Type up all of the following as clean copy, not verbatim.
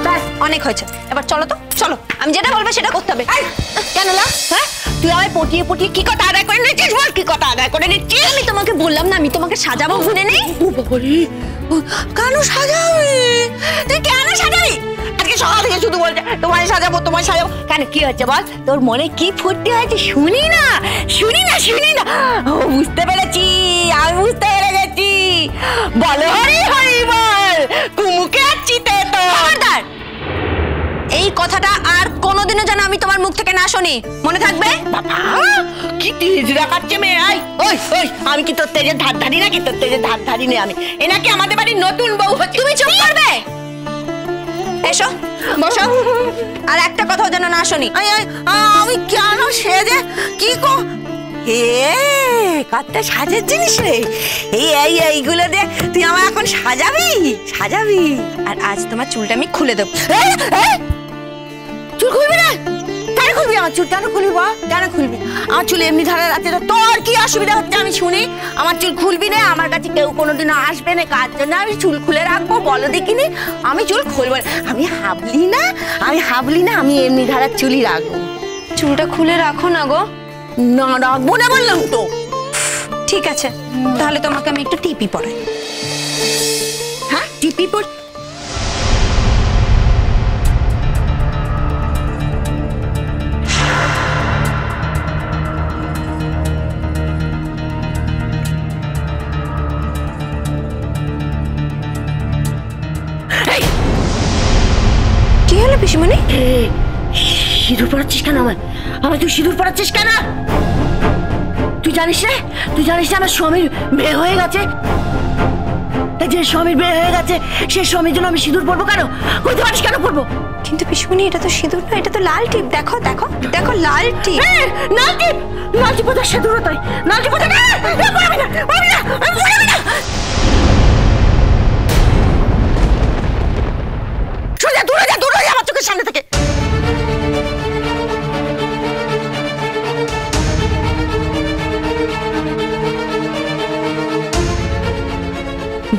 ব্যাস অনেক হয়েছে, এবার চলো তো চলো, আমি যেটা বলবো সেটা করতে হবে। কেন না? হ্যাঁ, তুই আমায় পটিয়ে পটিয়ে কি কথা আদায় করে নিচ্ছিস? বল কি কথা আদায় করে নিচ্ছিস? আমি তোমাকে বললাম না আমি তোমাকে সাজাবো, শুনে নেই? কেন সাজাবি? তুই কেন সাজাবি? আজকে সকাল থেকে শুধু বলছে তোমায় সাজাবো তোমায় সাজাবো। কেন কি হচ্ছে বল? তোর মনে কি ফুর্তি হয়েছে শুনি না শুনি না শুনি না। ও বুঝতে পেরেছি, আমি বুঝতে পেরে গেছি। বলো হরি হরি বল, কুমুকে চিতে তো। খবরদার, এই কথাটা আর কোনোদিনও যেন আমি তোমার মুখ থেকে না শুনি, মনে থাকবে? বাবা কি তেজ দেখাচ্ছে মেয়ে। ওই ওই আমি কি তোর তেজের ধার ধারি নাকি? তোর তেজের ধার ধারি নেই আমি। এ নাকি আমাদের বাড়ির নতুন বউ হচ্ছে। তুমি চুপ করবে? এসো বসো, আর একটা কথাও যেন না শুনি। আমি কেন সেজে কি কো? কত সাজের জিনিস রে এইগুলো দিয়ে তুই আমার এখন সাজাবি সাজাবি। আর আজ তোমার চুলটা আমি খুলে দেবো। চুল খুলবি না? কেন খুলবি আমার চুল? কেন খুলবি বল? কেন খুলবি আমার চুল? এমনি ধারে রাখতে তোর কি অসুবিধা হচ্ছে আমি শুনি? আমার চুল খুলবি না? আমার কাছে কেউ কোনোদিনও আসবে না, কার জন্য আমি চুল খুলে রাখবো বলো দেখিনি? আমি চুল খুলবো না। আমি হাবলি না, আমি হাবলি না, আমি এমনি ধারার চুলই রাখবো। চুলটা খুলে রাখো না গো। না রাখবো না বললাম তো। ঠিক আছে, তাহলে তোমাকে আমি একটু টিপি পরাই। হ্যাঁ টিপি পর? কি হলো পিসিমণি? সিঁদুর পড়াচ্ছিস কেন আমায়? আমায় তুই সিঁদুর পড়াচ্ছিস কেন? তুই জানিস না? তুই জানিস না আমার স্বামীর বিয়ে হয়ে গেছে? যে স্বামীর বিয়ে হয়ে গেছে সে স্বামীর জন্য আমি সিঁদুর পরবো কেন? বুঝতে পারিস কেন পরবো? কিন্তু পিসিমণি এটা তো সিঁদুর না, এটা তো লাল টিপ। দেখো দেখো দেখো লাল টিপ। লাল টিপ? লাল টিপ ওদের সিঁদুর তাই? লাল টিপ ওদের না, পড়াবি না, পড়াবি না, পড়াবি না। সোজা দূরে যা, দূরে যা আমার চোখের সামনে থেকে।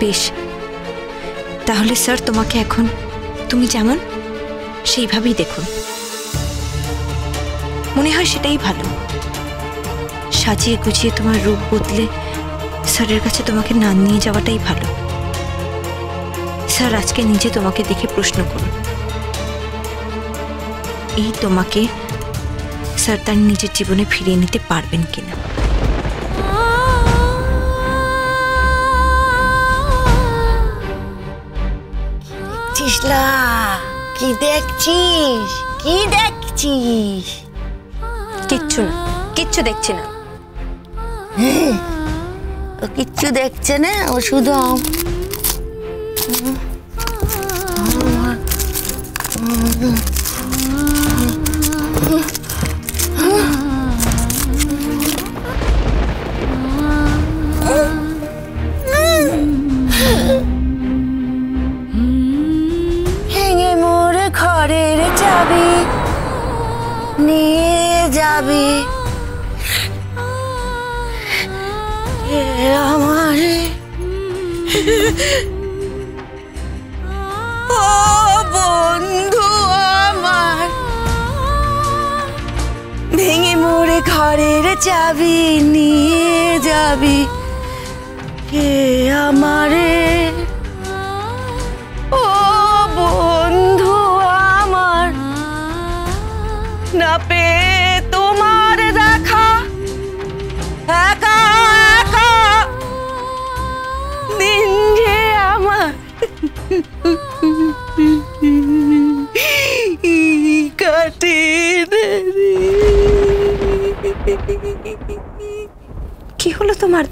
বেশ, তাহলে স্যার তোমাকে এখন তুমি যেমন সেইভাবেই দেখুন, মনে হয় সেটাই ভালো। সাজিয়ে গুছিয়ে তোমার রূপ বদলে স্যারের কাছে তোমাকে না নিয়ে যাওয়াটাই ভালো। স্যার আজকে নিজে তোমাকে দেখে প্রশ্ন করুন, এই তোমাকে স্যার তার নিজের জীবনে ফিরিয়ে নিতে পারবেন কিনা। কি দেখছিস? কি দেখছিস? কিচ্ছু না, কিচ্ছু দেখছি না। ও কিচ্ছু দেখছে না, ও শুধু ভেঙে মোর ঘরের চাবি নিয়ে যাবি আমার ও বন্ধু আমার। ভেঙে মোরে ঘরের চাবি নিয়ে যাবি কে আমারে ও বন্ধু আমার। না পেয়ে তোমার দেখা একা একা দিন যে আমার কাটে। কি হলো তোমার?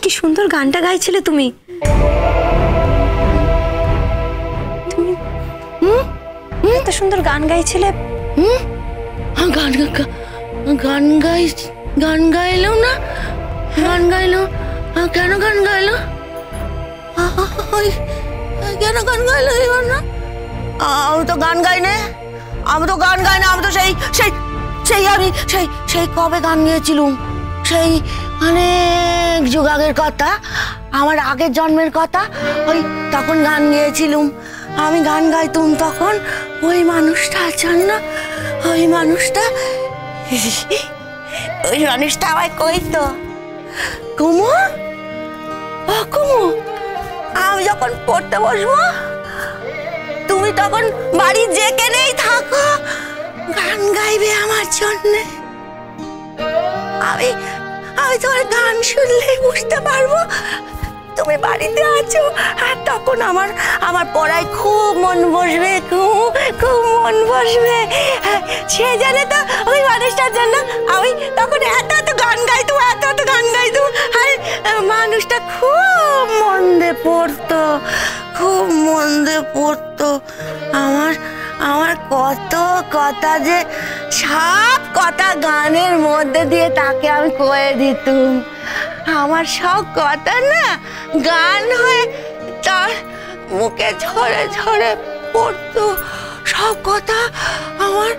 কি সুন্দর গানটা গাইছিলে তুমি। তুমি এত সুন্দর গান গাইছিলে। গান গান গাই গান গাইলো না? গান গাইলো কেন? গান গাইলো কেন? গান গাইলো এবার না? আমি তো গান গাই না, আমি তো গান গাই না। আমি তো সেই সেই সেই আমি সেই সেই কবে গান গেয়েছিলুম, সেই অনেক যুগ আগের কথা, আমার আগের জন্মের কথা। ওই তখন গান গেয়েছিলুম। আমি গান গাইতুম তখন ওই মানুষটার জন্য। ওই মানুষটা আমায় কইতো, কুমু ও কুমু, আমি যখন পড়তে বসবো তুমি তখন বাড়ি যেখানেই থাকো গান গাইবে আমার জন্যে। আমি তোমার গান শুনলেই বুঝতে পারবো তুমি বাড়িতে আছো, আর তখন আমার পড়ায় খুব মন বসবে, খুব মন বসবে। সে জানে তো ওই মানুষটার জন্য আমি তখন এত গান গাইতো, এত গান গাইতো। আর মানুষটা খুব মন দিয়ে পড়তো, খুব মন দিয়ে পড়তো। আমার কত কথা, যে সব কথা গানের মধ্যে দিয়ে তাকে আমি কয়ে দিতুম। আমার সব কথা না গান হয়ে তার মুখে ঝরে ঝরে পড়তো। সব কথা আমার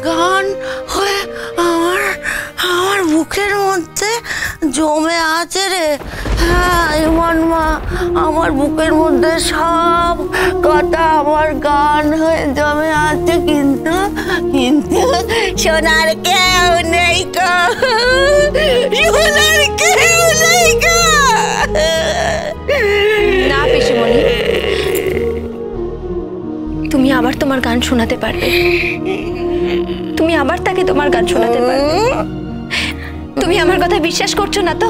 গান হয়ে আমার বুকের মধ্যে জমে আছে রে। হ্যাঁ ইমন মা, আমার বুকের মধ্যে সব কথা আমার গান হয়ে জমে আছে, কিন্তু শোনার কেউ নেই গো, শোনার কেউ নেই গো। না পিসিমণি, তুমি আবার তোমার গান শোনাতে পারবে, তুমি আবার তাকে তোমার গান শোনাতে পারবে। তুমি আমার কথা বিশ্বাস করছো না তো?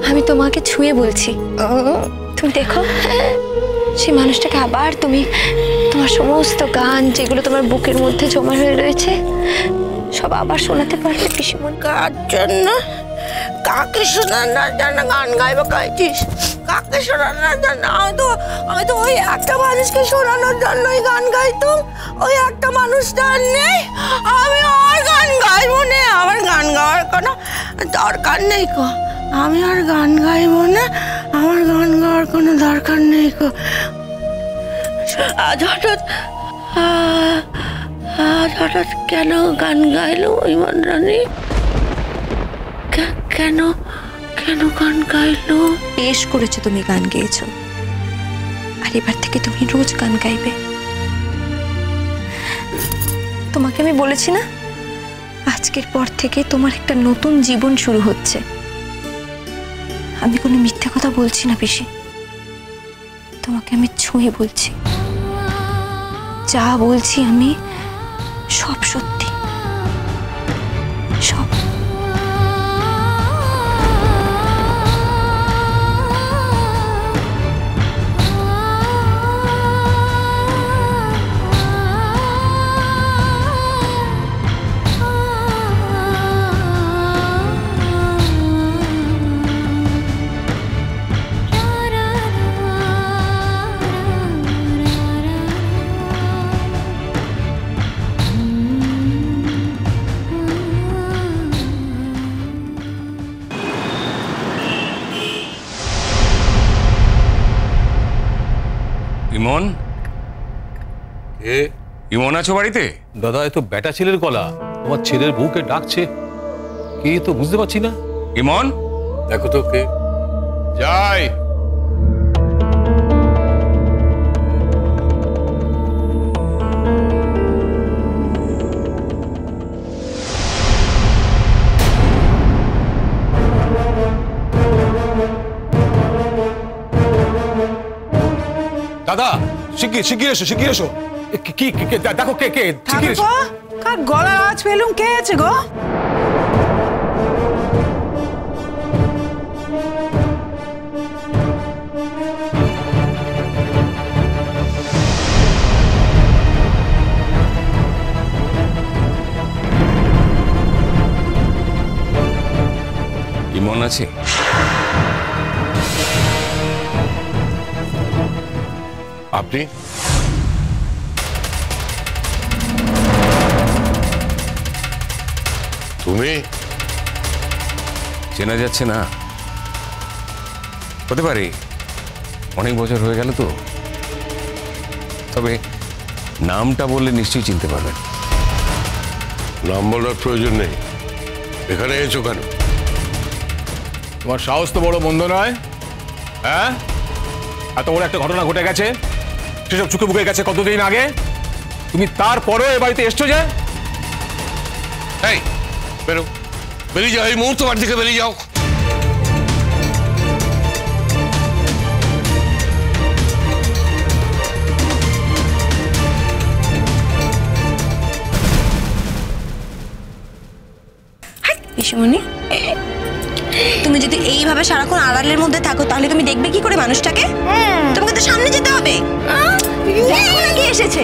আমি তোমাকে ছুঁয়ে বলছি, তুমি দেখো সেই মানুষটাকে আবার তুমি তোমার সমস্ত গান যেগুলো তোমার বুকের মধ্যে জমা হয়ে রয়েছে সব আবার শোনাতে পারবে পিসিমণি। কার জন্য, কাকে শোনানোর জন্য গান গাইবো গাইছিস? কাকে শোনানোর জন্য? আমি তো ওই একটা মানুষকে শোনানোর জন্যই গান গাইতুম। ওই একটা মানুষটা আর নেই, আমি আর গান গাইবো না। আমার গান গাওয়ার কোনো দরকার নেই গো, আমি আর গান গাইবো না, আমার গান গাওয়ার কোনো দরকার নেই গো। আজ হঠাৎ কেন গান গাইলো ইমন রানী? কেন গান গাইলো? বেশ করেছো তুমি গান গেয়েছো, আর এবার থেকে তুমি রোজ গান গাইবে। তোমাকে আমি বলেছি না, আজকের পর থেকে তোমার একটা নতুন জীবন শুরু হচ্ছে। আমি কোনো মিথ্যে কথা বলছি না পিসি, তোমাকে আমি ছুঁয়ে বলছি, যা বলছি আমি সব সত্যি, সব। ইমন, ইমন আছো বাড়িতে? দাদা, এ তো বেটা ছেলের গলা, তোমার ছেলের বউকে ডাকছে, কে তো বুঝতে পারছি না। ইমন, দেখো তো কে। যাই। দাদা, শিগগির এসো। কি দেখো কে শিগগির এসো। কার গলার আওয়াজ পেলুম, কে আছে গো? ইমন আছে? আপনি? তুমি? চেনা যাচ্ছে না? হতে পারে, অনেক বছর হয়ে গেল তো। তবে নামটা বললে নিশ্চয়ই চিনতে পারবেন। নাম বলার প্রয়োজন নেই। এখানে এসো কেন? তোমার সাহস তো বড় মন্দ নয়, হ্যাঁ? এত বড় একটা ঘটনা ঘটে গেছে, সেসব চুকে বুকে গেছে কতদিন আগে। তুমি তারপরেও এ বাড়িতে এসছো যে? এই বেরো, বেরিয়ে যাও, এই মুহূর্তে বাড়ি থেকে বেরিয়ে যাও। পিসিমণি, তুমি যদি এইভাবে সারাক্ষণ আড়ালের মধ্যে থাকো তাহলে তুমি দেখবে কি করে মানুষটাকে? তোমাকে তো সামনে যেতে হবে। দেখো না কি এসেছে।